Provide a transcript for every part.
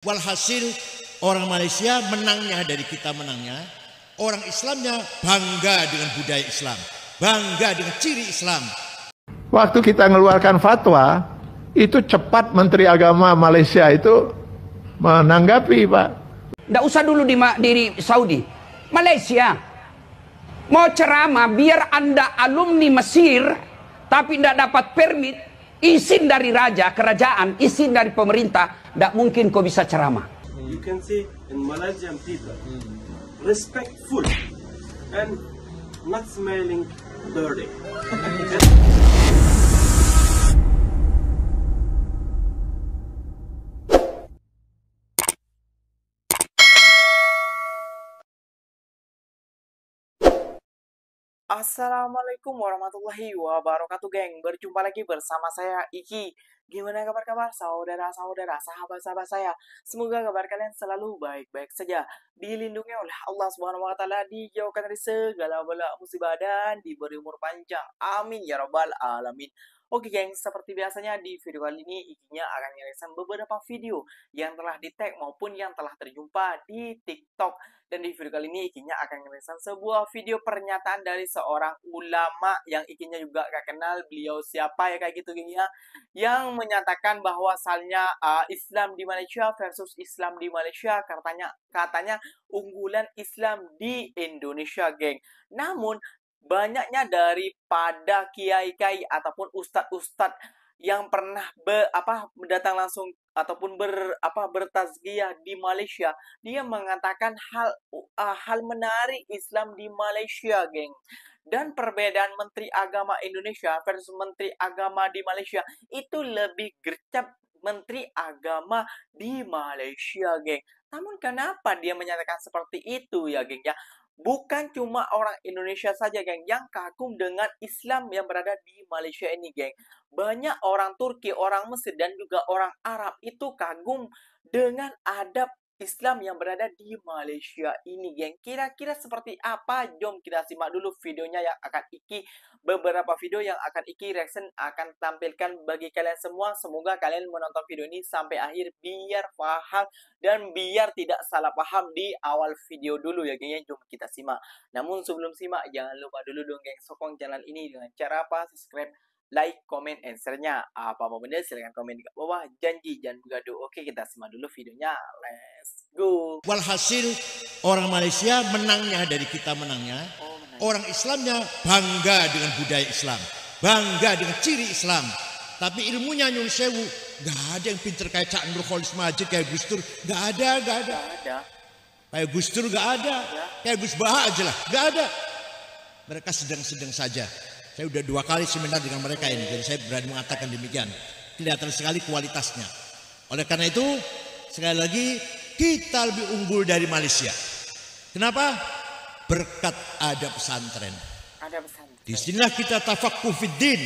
Walhasil orang Malaysia menangnya dari kita menangnya, orang Islamnya bangga dengan budaya Islam, bangga dengan ciri Islam. Waktu kita mengeluarkan fatwa, itu cepat Menteri Agama Malaysia itu menanggapi, Pak. Nggak usah dulu di Saudi, Malaysia mau ceramah biar Anda alumni Mesir tapi nggak dapat permit, izin dari raja, kerajaan, izin dari pemerintah, nggak mungkin kau bisa ceramah. You can see in Malaysian people respectful and not smelling dirty. Assalamualaikum warahmatullahi wabarakatuh, geng. Berjumpa lagi bersama saya Iki. Gimana kabar-kabar saudara-saudara, sahabat-sahabat saya? Semoga kabar kalian selalu baik-baik saja, dilindungi oleh Allah Subhanahu wa taala, dijauhkan dari segala bala musibah dan diberi umur panjang. Amin ya rabbal alamin. Oke geng, seperti biasanya di video kali ini Ikinya akan menyelesaikan beberapa video yang telah di-tag maupun yang telah terjumpa di TikTok. Dan di video kali ini Ikinya akan menyelesaikan sebuah video pernyataan dari seorang ulama yang Ikinya juga gak kenal beliau siapa ya, kayak gitu geng ya, yang menyatakan bahwasannya Islam di Malaysia versus Islam di Malaysia, katanya unggulan Islam di Indonesia, geng. Namun banyaknya daripada kiai-kiai ataupun ustadz-ustadz yang pernah datang langsung ataupun bertazkiyah di Malaysia, dia mengatakan hal menarik Islam di Malaysia, geng. Dan perbedaan Menteri Agama Indonesia versus Menteri Agama di Malaysia itu lebih gercep Menteri Agama di Malaysia, geng. Namun kenapa dia menyatakan seperti itu ya, geng ya? Bukan cuma orang Indonesia saja, geng, yang kagum dengan Islam yang berada di Malaysia ini, geng. Banyak orang Turki, orang Mesir, dan juga orang Arab itu kagum dengan adab Islam yang berada di Malaysia ini, geng. Kira-kira seperti apa? Jom kita simak dulu videonya yang akan beberapa video yang akan reaction akan tampilkan bagi kalian semua. Semoga kalian menonton video ini sampai akhir biar paham dan biar tidak salah paham di awal video dulu ya, geng. Jom kita simak. Namun sebelum simak, jangan lupa dulu dong, geng, sokong channel ini dengan cara apa? Subscribe, like, comment, and share-nya. Apa-apa benda silahkan komen di bawah. Janji jangan gaduh. Oke, kita simak dulu videonya. Let's go. Walhasil orang Malaysia menangnya dari kita menangnya, orang Islamnya bangga dengan budaya Islam, bangga dengan ciri Islam. Tapi ilmunya nyun sewu, gak ada yang pinter kayak Cak Nur Kholis Majid, kayak Gus Dur, gak ada. Kayak Gus Dur gak ada, kayak Gus Baha aja lah, gak ada. Mereka sedang-sedang saja. Saya udah 2 kali seminar dengan mereka ini, jadi saya berani mengatakan demikian. Kelihatan sekali kualitasnya. Oleh karena itu, sekali lagi kita lebih unggul dari Malaysia. Kenapa? Berkat ada pesantren. Disinilah kita tafaqquh fiddin.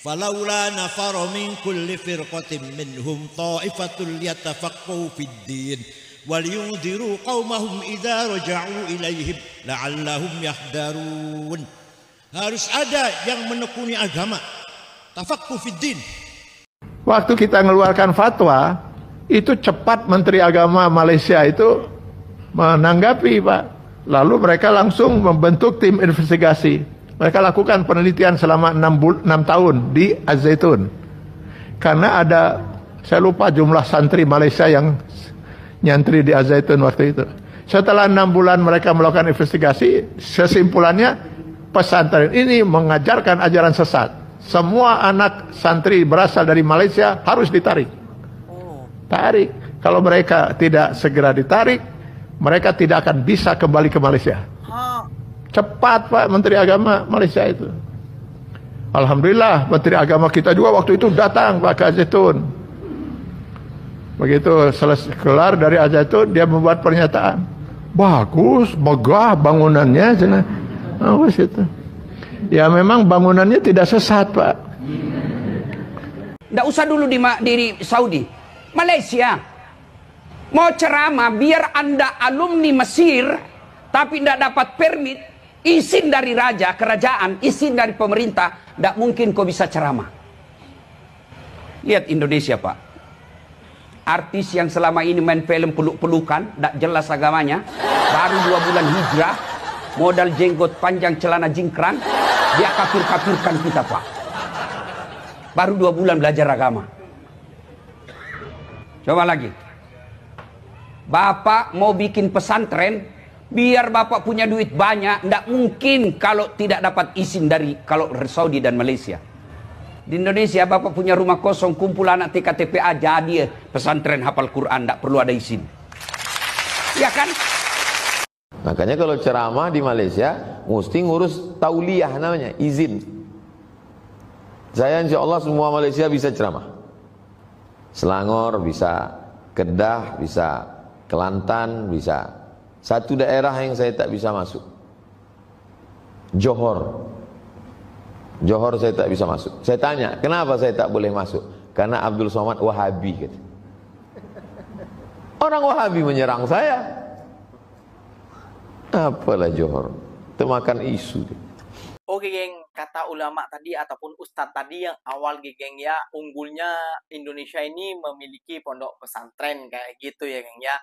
Falaula nafara min kulli firqatin minhum ta'ifatul yatafaqquhu fiddin wal yunziru qaumahum idza raja'u ilaihim la'allahum yahdarun. Harus ada yang menekuni agama, tafaqquh fiddin. Waktu kita mengeluarkan fatwa, itu cepat Menteri Agama Malaysia itu menanggapi, Pak. Lalu mereka langsung membentuk tim investigasi. Mereka lakukan penelitian selama 6 tahun di Az-Zaitun. Karena ada, saya lupa jumlah santri Malaysia yang nyantri di Az-Zaitun waktu itu. Setelah 6 bulan mereka melakukan investigasi, kesimpulannya pesantren ini mengajarkan ajaran sesat. Semua anak santri berasal dari Malaysia harus ditarik. Tarik. Kalau mereka tidak segera ditarik, mereka tidak akan bisa kembali ke Malaysia. Cepat, Pak, Menteri Agama Malaysia itu. Alhamdulillah, Menteri Agama kita juga waktu itu datang, Pak, ke Az-Zaitun. Begitu selesai kelar dari Az-Zaitun, dia membuat pernyataan. Bagus, megah bangunannya. Awas itu. Ya memang bangunannya tidak sesat, Pak. Nggak usah dulu di Saudi, Malaysia mau ceramah biar Anda alumni Mesir tapi nggak dapat permit, izin dari raja, kerajaan, izin dari pemerintah, nggak mungkin kau bisa ceramah. Lihat Indonesia, Pak. artis yang selama ini main film peluk-pelukan, tak jelas agamanya, baru 2 bulan hijrah, modal jenggot panjang celana jingkrang, dia kafir-kafirkan kita, Pak. Baru 2 bulan belajar agama. Coba lagi. Bapak mau bikin pesantren, biar Bapak punya duit banyak, tidak mungkin kalau tidak dapat izin dari kalau Saudi dan Malaysia. Di Indonesia Bapak punya rumah kosong, kumpul anak TKTPA, jadi pesantren hafal Quran, tidak perlu ada izin. Ya kan? Makanya kalau ceramah di Malaysia, mesti ngurus tauliyah namanya, izin. Saya insya Allah semua Malaysia bisa ceramah. Selangor bisa, Kedah bisa, Kelantan bisa. Satu daerah yang saya tak bisa masuk, Johor. Johor saya tak bisa masuk. Saya tanya, kenapa saya tak boleh masuk? Karena Abdul Somad Wahabi, kata. Orang Wahabi menyerang saya. Apalah Johor, termakan isu dia. Oke geng, kata ulama tadi ataupun ustadz tadi yang awal geng ya, unggulnya Indonesia ini memiliki pondok pesantren kayak gitu ya geng ya.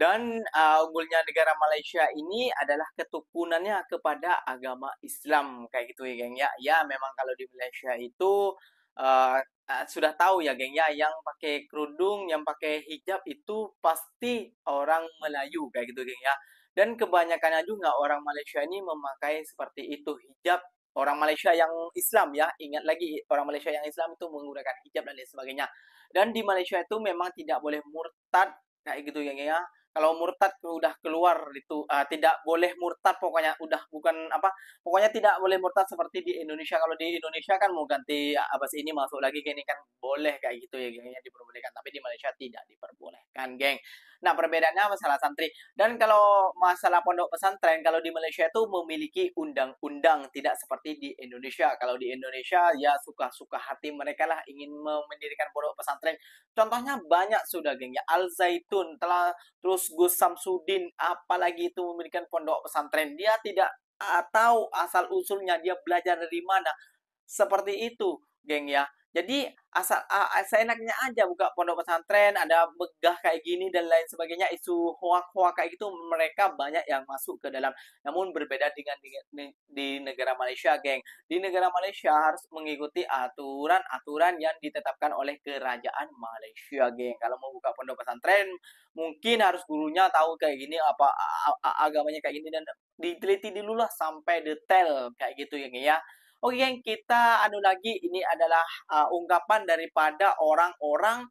Dan unggulnya negara Malaysia ini adalah ketukunannya kepada agama Islam kayak gitu ya geng ya. Ya memang kalau di Malaysia itu sudah tahu ya geng ya, yang pakai kerudung, yang pakai hijab itu pasti orang Melayu kayak gitu geng ya. Dan kebanyakannya juga orang Malaysia ini memakai seperti itu, hijab. Orang Malaysia yang Islam ya, ingat lagi orang Malaysia yang Islam itu menggunakan hijab dan lain sebagainya. Dan di Malaysia itu memang tidak boleh murtad kayak gitu ya. Kalau murtad udah keluar itu tidak boleh murtad, pokoknya udah bukan apa, pokoknya tidak boleh murtad seperti di Indonesia. Kalau di Indonesia kan mau ganti abas ini masuk lagi gini kan boleh kayak gitu ya geng, diperbolehkan, tapi di Malaysia tidak diperbolehkan geng. Nah perbedaannya masalah santri. Dan kalau masalah pondok pesantren, kalau di Malaysia itu memiliki undang-undang, tidak seperti di Indonesia. Kalau di Indonesia ya suka-suka hati mereka lah ingin mendirikan pondok pesantren. Contohnya banyak sudah geng ya, Al Zaitun telah, terus Gus Samsudin apalagi itu mendirikan pondok pesantren. Dia tidak tahu asal usulnya, dia belajar dari mana. Seperti itu geng ya. Jadi asal seenaknya aja buka pondok pesantren, ada begah kayak gini dan lain sebagainya, isu hoak-hoak kayak gitu, mereka banyak yang masuk ke dalam. Namun berbeda dengan di negara Malaysia geng. Di negara Malaysia harus mengikuti aturan-aturan yang ditetapkan oleh kerajaan Malaysia geng. Kalau mau buka pondok pesantren mungkin harus gurunya tahu kayak gini, apa agamanya kayak gini, dan diteliti dulu lah sampai detail kayak gitu ya geng ya. Oke geng, kita lagi, ini adalah ungkapan daripada orang-orang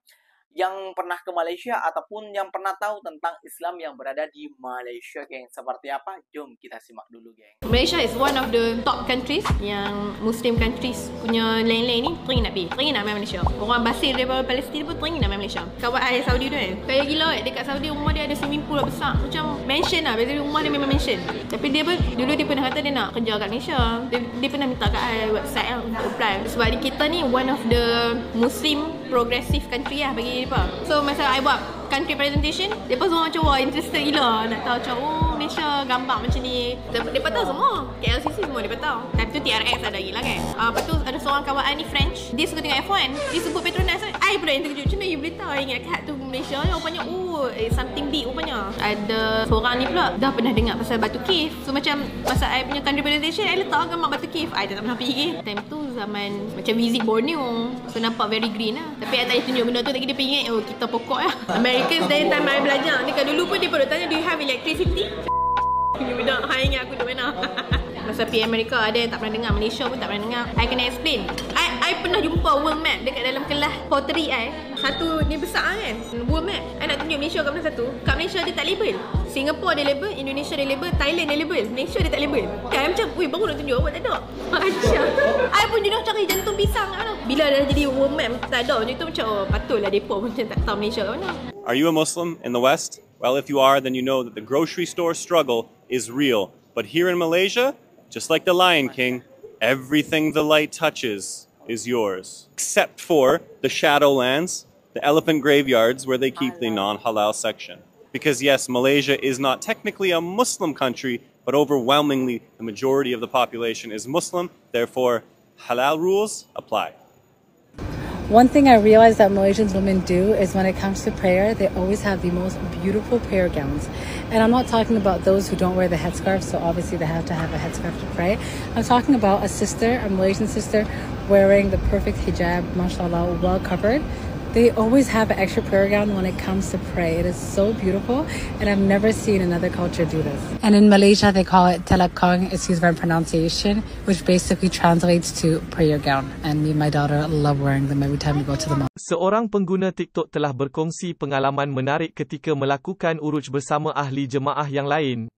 yang pernah ke Malaysia ataupun yang pernah tahu tentang Islam yang berada di Malaysia geng. Seperti apa? Jom kita simak dulu geng. Malaysia is one of the top countries yang Muslim countries punya land-land ni teringin nak pergi, teringin nak main Malaysia. Orang Basir daripada Palestin pun teringin nak main Malaysia. Kawan saya Saudi tu kan, kaya gila dekat Saudi rumah dia ada swimming pool besar, macam mansion lah. Biasanya rumah dia memang mansion. Tapi dia pun dulu dia pernah kata dia nak kerja kat Malaysia. Dia pernah minta kat saya website lah untuk apply. Sebab kita ni one of the Muslim progressive country lah bagi mereka. So masa I buat country presentation, mereka semua macam wah interested gila nak tahu macam Malaysia gambar macam ni. Mereka tahu semua, KLCC semua mereka tahu. Tapi tu TRX ada lagi lah kan. Lepas tu ada seorang kawan I ni French, dia suka tengok F1, dia sebut Petronas. I pula yang terkejut, macam mana you boleh tahu ingat kat tu Malaysia ni rupanya something big rupanya. Ada seorang ni pula dah pernah dengar pasal Batu Cave. So macam masa I punya country presentation, I letak gambar Batu Cave. I tak pernah pergi. Time tu zaman macam visit Borneo, so nampak very green lah. Tapi I tak tunjuk benda tu, tak kira dia ingat kita pokok lah. Americans dari time I belajar ni kan, dulu pun dia perlu tanya, do you have electricity? Ini benda I ingat aku duduk mana. Masa pergi Amerika ada yang tak pernah dengar, Malaysia pun tak pernah dengar. I kena explain. I pernah jumpa world map dekat dalam kelas pottery I. Satu ni besar kan, world map. I nak tunjuk Malaysia kat mana satu. Kat Malaysia dia tak label. Singapore dia label, Indonesia dia label, Thailand dia label, Malaysia dia tak label. Kan macam, weh baru nak tunjuk, awak tak ada. Macam I pun jenuh cari jantung pisang kat mana. Bila dah jadi world map tak ada, macam tu macam patutlah mereka pun macam tak tahu Malaysia kat mana. Are you a Muslim in the West? Well, if you are, then you know that the grocery store struggle is real. But here in Malaysia, just like the Lion King, everything the light touches is yours. Except for the Shadowlands, the elephant graveyards where they keep the non-halal section. Because yes, Malaysia is not technically a Muslim country, but overwhelmingly the majority of the population is Muslim, therefore halal rules apply. One thing I realized that Malaysian women do is when it comes to prayer, they always have the most beautiful prayer gowns. And I'm not talking about those who don't wear the headscarf, so obviously they have to have a headscarf to pray. I'm talking about a sister, a Malaysian sister, wearing the perfect hijab, mashallah, well covered. They always have an extra prayer gown when it comes to pray. It is so beautiful, and I've never seen another culture do this. And in Malaysia, they call it telapkong, excuse my pronunciation, which basically translates to prayer gown. And me and my daughter love wearing them every time we go to the mosque. Seorang pengguna TikTok telah berkongsi pengalaman menarik ketika melakukan uruj bersama ahli jemaah yang lain.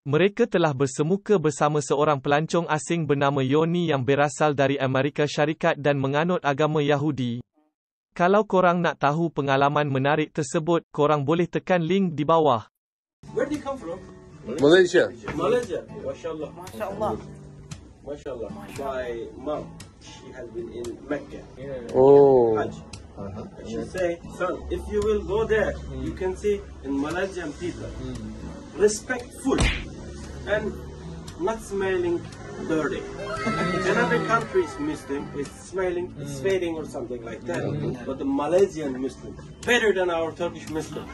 Mereka telah bersemuka bersama seorang pelancong asing bernama Yoni yang berasal dari Amerika Syarikat dan menganut agama Yahudi. Kalau korang nak tahu pengalaman menarik tersebut, korang boleh tekan link di bawah. Where do you come from? Malaysia. Malaysia. MashaAllah. MashaAllah. MashaAllah. My mom, she has been in Mecca. Oh. Hajj. And she say, son, if you will go there, you can see in Malaysian people respectful and not smelling dirty. Another country's Muslim is smelling, it's smelling or something like that. But the Malaysian Muslim better than our Turkish Muslim.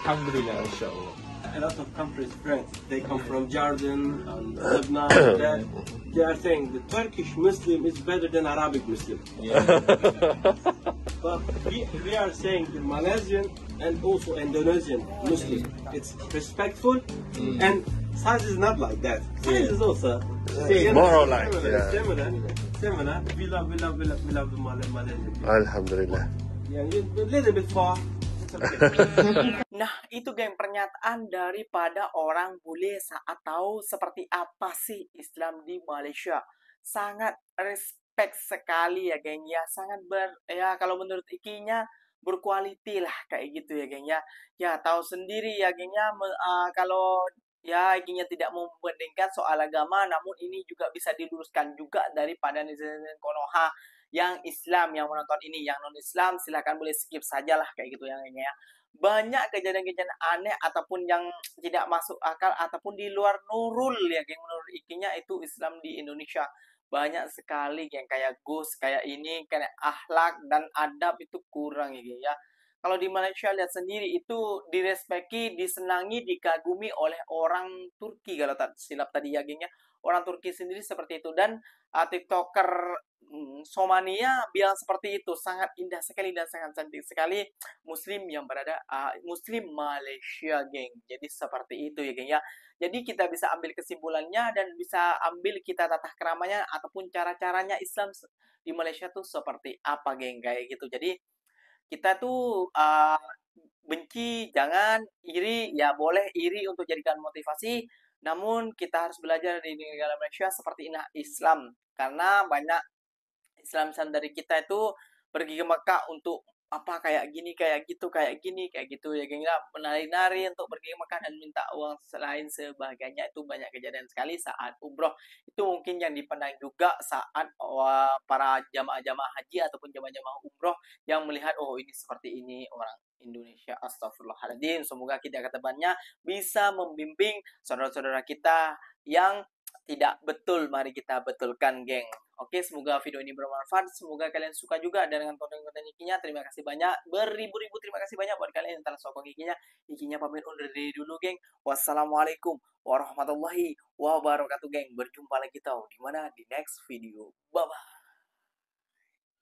Alhamdulillah, inshallah. A lot of countries, friends, they come from Jordan and Lebanon. They are saying the Turkish Muslim is better than Arabic Muslim. But we are saying the Malaysian and also Indonesian Muslim, it's respectful and size is not like that. Size is also More like, similar. We love the Malaysian. Alhamdulillah. Yeah, a little bit far. Nah, itu geng pernyataan daripada orang bule saat tahu seperti apa sih Islam di Malaysia. Sangat respect sekali ya geng ya, sangat kalau menurut ikinya berkualiti lah kayak gitu ya geng ya. Ya tahu sendiri ya geng ya, kalau ya ikinya tidak membandingkan soal agama, namun ini juga bisa diluruskan juga daripada netizen Konoha yang Islam yang menonton ini. Yang non Islam silahkan boleh skip sajalah kayak gitu ya geng ya. Banyak kejadian-kejadian aneh ataupun yang tidak masuk akal ataupun di luar nurul ya geng, menurut ikinya itu Islam di Indonesia banyak sekali geng, kayak ghost, kayak ini, kayak akhlak dan adab itu kurang ya geng ya. Kalau di Malaysia lihat sendiri itu direspeki, disenangi, dikagumi oleh orang Turki kalau tak silap tadi ya geng ya. Orang Turki sendiri seperti itu, dan TikToker Somania bilang seperti itu, sangat indah sekali dan sangat cantik sekali Muslim yang berada Muslim Malaysia geng. Jadi seperti itu ya geng ya. Jadi kita bisa ambil kesimpulannya dan bisa ambil kita tata keramanya ataupun cara-caranya Islam di Malaysia tuh seperti apa geng kayak gitu. Jadi kita tuh benci, jangan iri, ya boleh iri untuk jadikan motivasi, namun kita harus belajar di negara Malaysia seperti ini Islam, karena banyak Islam dari kita itu pergi ke Mekah untuk apa kayak gini, kayak gitu, kayak gini, kayak gitu ya geng, menari-nari untuk pergi ke Mekah dan minta uang selain sebagainya. Itu banyak kejadian sekali saat umroh. Itu mungkin yang dipandang juga saat para jamaah-jamaah haji ataupun jamaah-jamaah umroh yang melihat, oh ini seperti ini orang Indonesia. Astagfirullahaladzim. Semoga kita kedepannya bisa membimbing saudara-saudara kita yang tidak betul, mari kita betulkan geng. Oke, semoga video ini bermanfaat, semoga kalian suka juga dengan konten-konten ikinya. Terima kasih banyak, beribu-ribu terima kasih banyak buat kalian yang telah sokong ikinya. Ikinya pamit undur diri dulu geng. Wassalamualaikum warahmatullahi wabarakatuh geng. Berjumpa lagi tau dimana di next video. Bye bye.